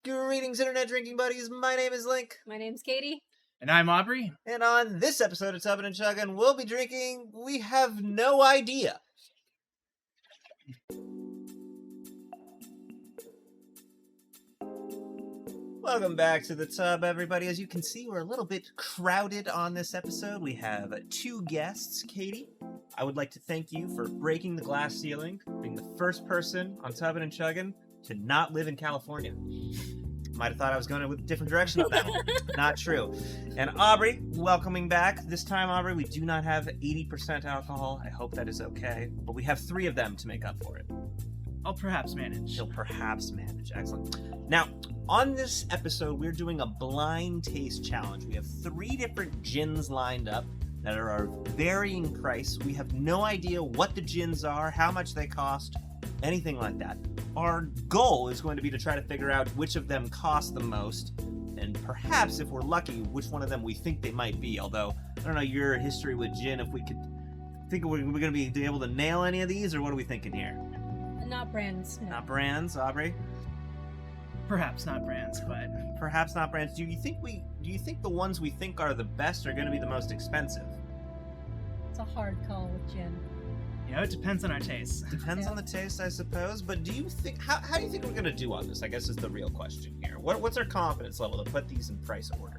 Greetings, Internet Drinking Buddies. My name is Link. My name's Katie. And I'm Aubrey. And on this episode of Tubbin and Chugging, we'll be drinking We Have No Idea. Welcome back to the tub, everybody. As you can see, we're a little bit crowded on this episode. We have two guests. Katie, I would like to thank you for breaking the glass ceiling, being the first person on Tubbin and Chugging to not live in California. Might have thought I was going a different direction on that one. Not true. And Aubrey, welcoming back. This time, Aubrey, we do not have 80% alcohol. I hope that is okay. But we have 3 of them to make up for it. I'll perhaps manage. He'll perhaps manage. Excellent. Now, on this episode, we're doing a blind taste challenge. We have 3 different gins lined up that are of varying price. We have no idea what the gins are, how much they cost, anything like that. Our goal is going to be to try to figure out which of them cost the most, and perhaps, if we're lucky, which one of them we think they might be. Although, I don't know your history with gin, if we could think we're going to be able to nail any of these, or what are we thinking here? Not brands. No. Not brands, Aubrey? Perhaps not brands, but Perhaps not brands. Do you think the ones we think are the best are going to be the most expensive? It's a hard call with gin. it depends on our tastes. Depends on the taste, I suppose. But do you think how do you think we're going to do on this? I guess is the real question here. What's our confidence level to put these in price order?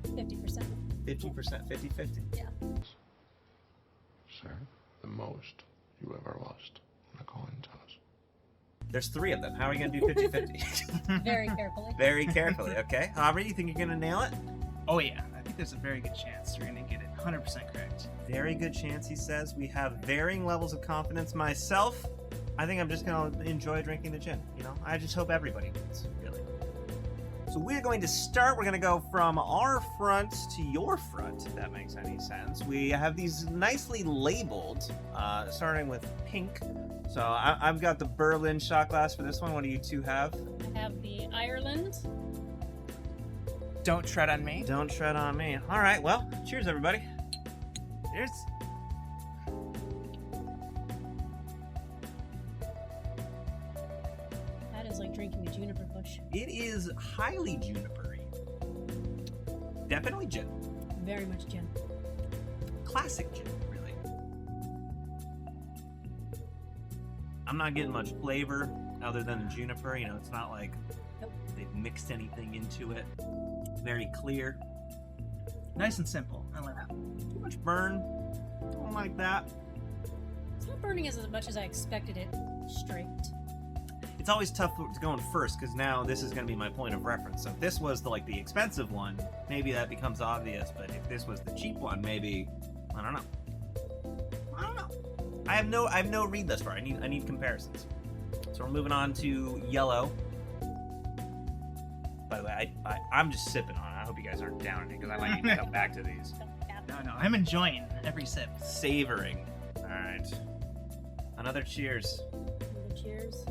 50%. 50%, 50-50. Yeah. Sir, the most you ever lost in a coin toss. There's 3 of them. How are we going to do 50-50? Very carefully. Very carefully, okay? Aubrey, you think you're going to nail it? Oh yeah, I think there's a very good chance you're going to get it 100% correct. Very good chance, he says. We have varying levels of confidence. Myself, I think I'm just going to enjoy drinking the gin. I just hope everybody wins, really. So we're going to start. We're going to go from our front to your front, if that makes any sense. We have these nicely labeled, starting with pink. So I've got the Berlin shot glass for this one. What do you two have? I have the Ireland. Don't tread on me. Don't tread on me. All right, well, cheers, everybody. Cheers. That is like drinking a juniper bush. It is highly juniper-y. Definitely gin. Very much gin. Classic gin, really. I'm not getting much flavor other than the juniper. It's not like Nope. they've mixed anything into it. Very clear. Nice and simple. I like that. Too much burn. Don't like that. It's not burning as much as I expected it straight. It's always tough to go in first because now this is going to be my point of reference. So if this was the expensive one, maybe that becomes obvious. But if this was the cheap one, maybe I don't know. I have no read thus far. I need comparisons. So we're moving on to yellow. By the way, I'm just sipping on it. I hope you guys aren't down it because I might need to come back to these. No, I'm enjoying every sip. Savoring. All right. Another cheers. Cheers.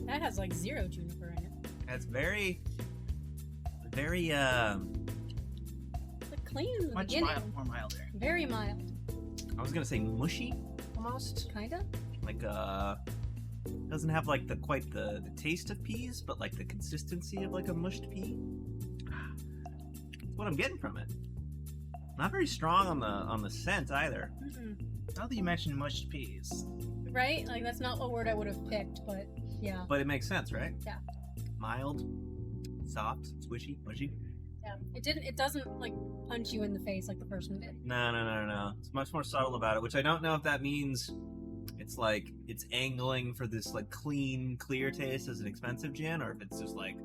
That has like 0 juniper in it. It's very, very It's like clean in the Much beginning. more milder. Very mild. I was gonna say mushy, almost. Kinda. Like doesn't have like quite the taste of peas, but like the consistency of like a mushed pea. That's what I'm getting from it. Not very strong on the scent either. Mm-mm. Now that you mentioned mushed peas, Right? Like that's not a word I would have picked, but yeah. But it makes sense, right? Yeah. Mild, soft, squishy, mushy. Yeah. It doesn't like punch you in the face like the first one did. No. It's much more subtle about it, which I don't know if that means it's like it's angling for this like clean, clear taste as an expensive gin, or if it's just like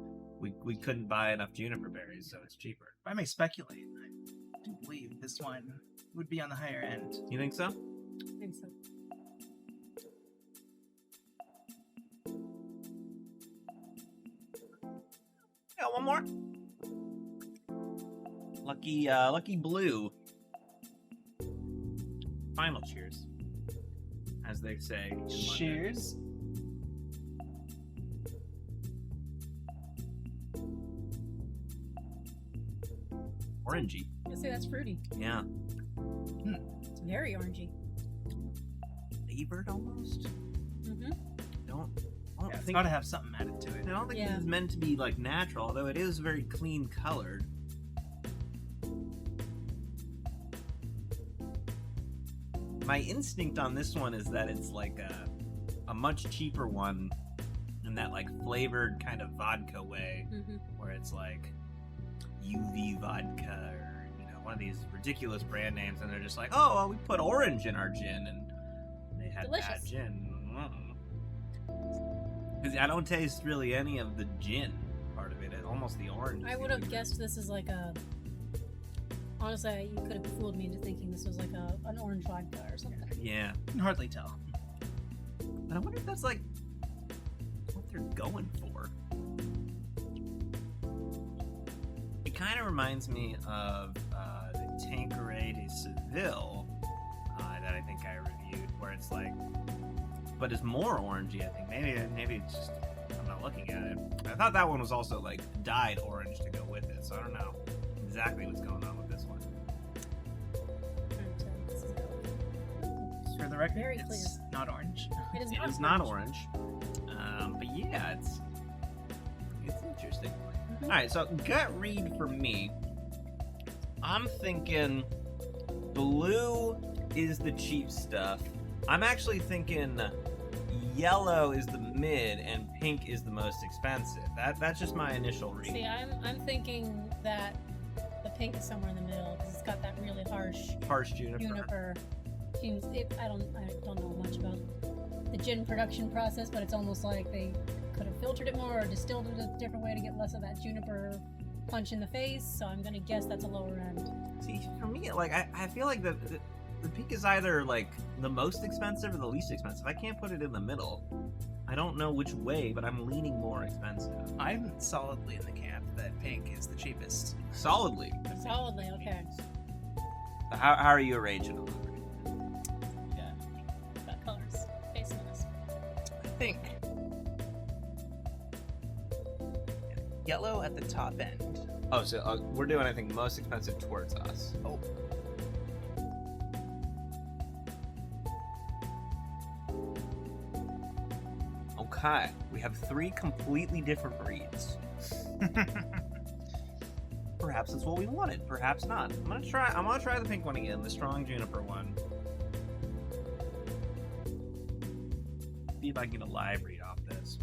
we couldn't buy enough juniper berries, so it's cheaper. if I may speculate, I do believe this one would be on the higher end. You think so? I think so. Yeah, one more. Lucky blue. Final cheers, as they say. in London. Cheers. Orangey. I say that's fruity. Yeah. Very orangey. Flavored almost. Mm-hmm. I don't Yeah, it's think got to have something added to it. I don't think Yeah. this is meant to be like natural, although it is very clean colored. My instinct on this one is that it's like a much cheaper one in that like flavored kind of vodka way, Mm-hmm. where it's like UV vodka or one of these ridiculous brand names, and they're just like, oh, well, we put orange in our gin, and they had Delicious. bad gin. Because I don't taste really any of the gin part of it. Almost the orange. I would have guessed this is like a. Honestly, you could have fooled me into thinking this was like an orange vodka or something. Yeah, You can hardly tell. but I wonder if that's like what they're going for. It kind of reminds me of the Tanqueray de Seville that I think I reviewed, where it's like, but it's more orangey. I think maybe it's just I'm not looking at it. I thought that one was also like dyed orange to go with it, so I don't know exactly what's going on with this one. This is good. For the record, Very it's not orange. It is It not is not orange, but yeah, it's interesting. Mhm. All right, so gut read for me. I'm thinking blue is the cheap stuff. I'm actually thinking yellow is the mid and pink is the most expensive. That's just my initial read. See, I'm thinking that the pink is somewhere in the middle because it's got that really Harsh juniper. juniper. I don't know much about the gin production process, but it's almost like they could have filtered it more or distilled it a different way to get less of that juniper punch in the face. So I'm gonna guess that's a lower end. See, for me, like I feel like the pink is either like the most expensive or the least expensive. I can't put it in the middle. I don't know which way, but I'm leaning more expensive. I'm solidly in the camp that pink is the cheapest. Solidly. Solidly, okay. How are you arranging them? Yeah. Got colors facing us. I think yellow at the top end. Oh, so we're doing, I think, most expensive towards us. Oh, Okay, we have three completely different reads. Perhaps that's what we wanted. Perhaps not. I'm gonna try the pink one again, the strong juniper one. See if I can get a live read off this.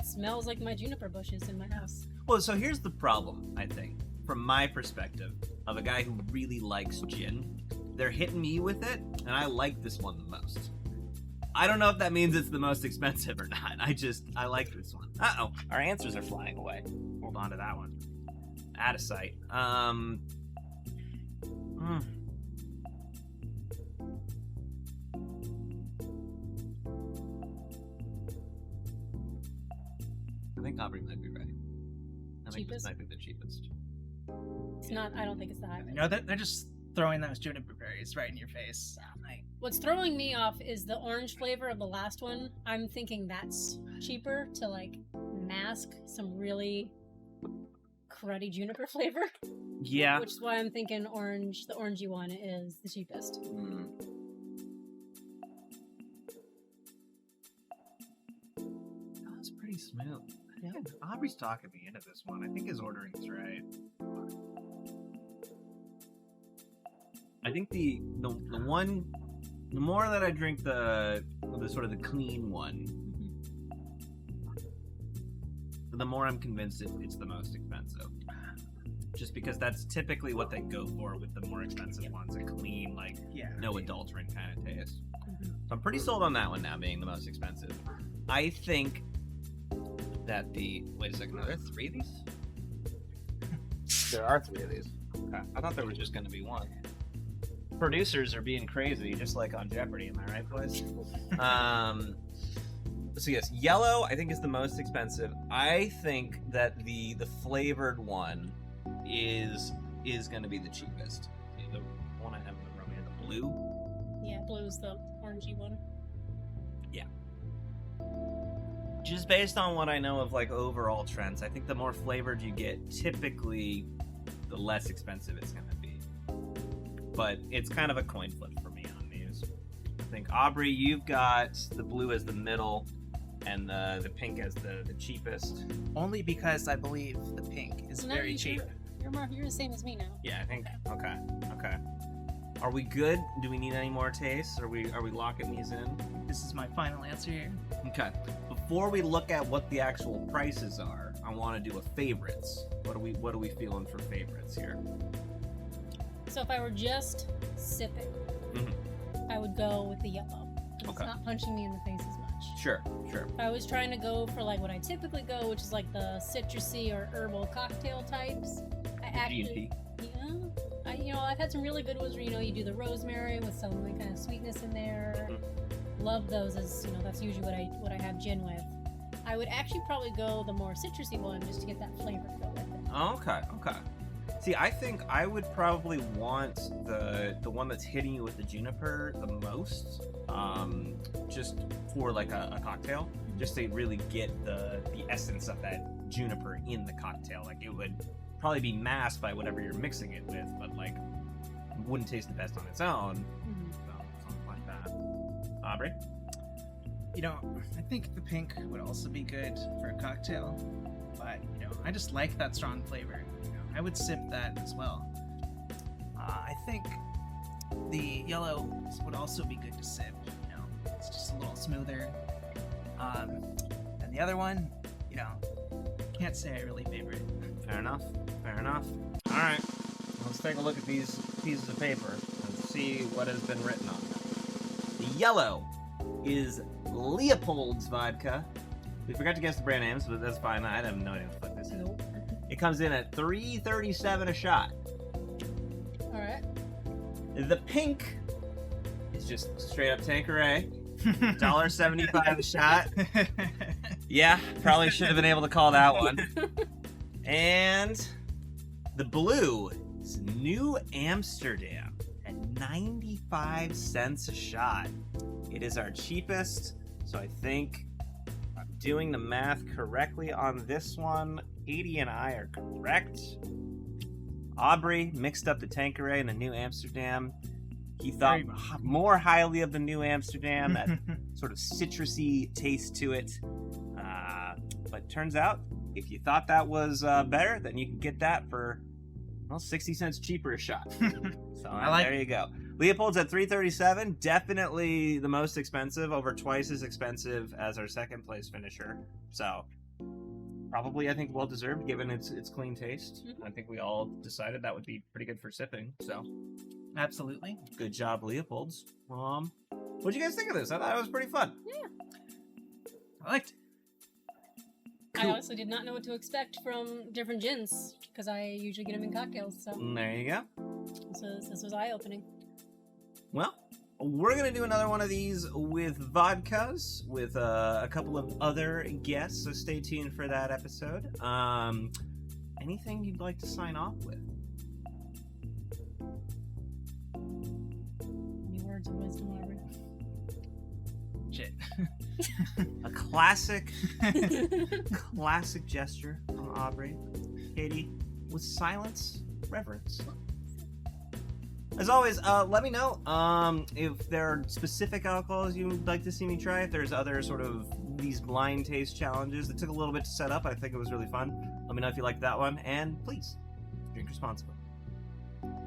Smells like my juniper bushes in my house. Well, so here's the problem, I think, from my perspective, of a guy who really likes gin. They're hitting me with it, and I like this one the most. I don't know if that means it's the most expensive or not. I like this one. Uh-oh, our answers are flying away. Hold on to that one. Out of sight. I think Aubrey might be right. I think this Cheapest? might be the cheapest. It's not. I don't think it's the highway. no, they're just throwing those juniper berries right in your face. What's throwing me off is the orange flavor of the last one. I'm thinking that's cheaper to like mask some really cruddy juniper flavor, Yeah. which is why I'm thinking orange. The orangey one is the cheapest. Mm. Oh, that's pretty smooth. Yeah. Aubrey's talking me into this one. I think his ordering is right. I think the one, the more that I drink the sort of the clean one, the more I'm convinced it's the most expensive. Just because that's typically what they go for with the more expensive ones, a clean, like, Yeah. no adulterant kind of taste. Mhm. So I'm pretty sold on that one now being the most expensive. I think that wait a second, are there three of these? There are three of these. Okay. I thought there was just going to be one. Producers are being crazy, just like on Jeopardy. Am I right, boys? So yes, yellow I think is the most expensive. I think that the flavored one is going to be the cheapest. The one I have in the room here, the blue. Yeah, blue's the orangey one. Just based on what I know of like overall trends, I think the more flavored you get, typically the less expensive it's going to be. but it's kind of a coin flip for me on these. I think, Aubrey, you've got the blue as the middle and the pink as the cheapest. Only because I believe the pink is No, very cheap. You're the same as me now. Yeah, I think. Okay. Are we good? Do we need any more tastes? Are we locking these in? This is my final answer here. Okay. Before we look at what the actual prices are, I want to do a favorites. What are we feeling for favorites here? So if I were just sipping, I would go with the yellow. It's Okay. not punching me in the face as much. Sure. If I was trying to go for like what I typically go, which is like the citrusy or herbal cocktail types, I actually, I've had some really good ones where you do the rosemary with some like kind of sweetness in there. Love those as that's usually what I have gin with. I would actually probably go the more citrusy one just to get that flavor to go with it. Okay. See, I think I would probably want the one that's hitting you with the juniper the most, just for like a cocktail, just to really get the essence of that juniper in the cocktail. Like it would probably be masked by whatever you're mixing it with, but like wouldn't taste the best on its own. So, something like that. Aubrey? I think the pink would also be good for a cocktail, but I just like that strong flavor. I would sip that as well. I think the yellow would also be good to sip. It's just a little smoother. And the other one, can't say I really favor it. Fair enough. All right, let's take a look at these pieces of paper and see what has been written on them. The yellow is Leopold's vodka. We forgot to guess the brand names, but that's fine. I have no idea what the fuck this is. Nope. It comes in at $3.37 a shot. All right. The pink is just straight up Tanqueray. $1.75 a shot. Yeah, probably should have been able to call that one. And the blue is New Amsterdam at 95 cents a shot. It is our cheapest, so I think I'm doing the math correctly on this one. 80 and I are correct. Aubrey mixed up the Tanqueray and the New Amsterdam. He thought more highly of the New Amsterdam, that sort of citrusy taste to it. But turns out, if you thought that was better, then you can get that for 60 cents cheaper a shot. So there you go. Leopold's at $3.37, definitely the most expensive, over twice as expensive as our second place finisher. So probably, I think, well deserved given its clean taste. I think we all decided that would be pretty good for sipping. So Absolutely. good job, Leopold's. What'd you guys think of this? I thought it was pretty fun. Yeah. I liked it. I honestly did not know what to expect from different gins because I usually get them in cocktails. So There you go. this was eye-opening. Well, we're going to do another one of these with vodkas with a couple of other guests, so stay tuned for that episode. Anything you'd like to sign off with? Any words of wisdom, Aubrey? Shit. A classic gesture from Aubrey. Katie, with silence, reverence. As always, let me know if there are specific alcohols you would like to see me try. If there's other sort of these blind taste challenges that took a little bit to set up. I think it was really fun. Let me know if you liked that one. And please, drink responsibly.